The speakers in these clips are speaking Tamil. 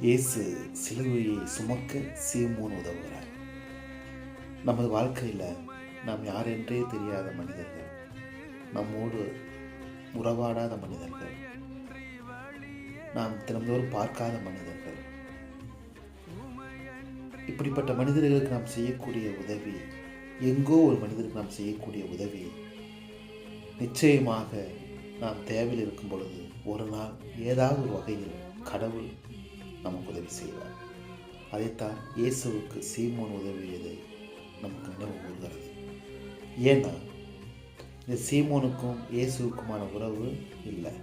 இயேசு சிலுவையை சுமக்க சீமோன் உதவுகிறார். நமது வாழ்க்கையில் நாம் யாரென்றே தெரியாத மனிதர்கள், நம்மோடு உறவாடாத மனிதர்கள், நாம் தினந்தோறும் பார்க்காத மனிதர்கள், இப்படிப்பட்ட மனிதர்களுக்கு நாம் செய்யக்கூடிய உதவி, எங்கோ ஒரு மனிதருக்கு நாம் செய்யக்கூடிய உதவி நிச்சயமாக நாம் தேவையில் இருக்கும் பொழுது ஒரு நாள் ஏதாவது ஒரு வகையில் கடவுள் நமக்கு உதவி செய்வார். அதைத்தான் இயேசுவுக்கு சீமோன் உதவியதை நமக்கு நினைவு கூறுகிறது. ஏன்னா இந்த சீமோனுக்கும் இயேசுவுக்குமான உறவு இல்லை.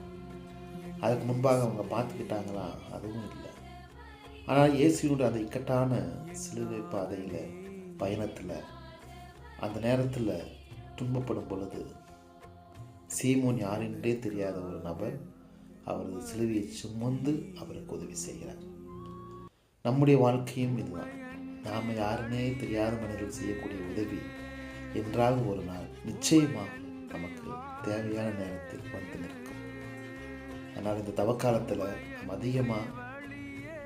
அதுக்கு முன்பாக அவங்க பார்த்துக்கிட்டாங்களா? அதுவும் இல்லை. ஆனால் இயேசுனுடைய அந்த இக்கட்டான சிலுவை பாதையில் பயணத்தில் அந்த நேரத்தில் துன்பப்படும் பொழுது சீமோன் யாரென்றே தெரியாத ஒரு நபர் அவரது சிலுவையை சுமந்து அவருக்கு உதவி செய்கிறார். நம்முடைய வாழ்க்கையும் இதுதான். நாம் யாருன்னே தெரியாத மனிதர்கள் செய்யக்கூடிய உதவி என்றாலும் ஒரு நாள் நிச்சயமாக நமக்கு தேவையான நேரத்தில் வந்து நிற்கும். ஆனால் இந்த தவக்காலத்தில் நாம் அதிகமாக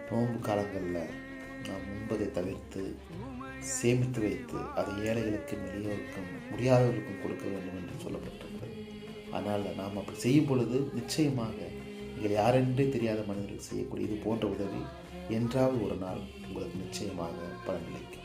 நோன்பு காலங்களில் நாம் உண்பதை தவிர்த்து சேமித்து வைத்து அதை ஏழைகளுக்கும் எளியோருக்கும் முடியாதவர்களுக்கும் கொடுக்க வேண்டும் என்று சொல்லப்பட்டிருக்கிறது. ஆனால் நாம் அப்படி செய்யும் பொழுது நிச்சயமாக நீங்கள் யாரென்றே தெரியாத மனிதர்கள் செய்யக்கூடிய இது போன்ற உதவி என்றாவது ஒரு நாள் உங்களுக்கு நிச்சயமாக பலனளிக்கும்.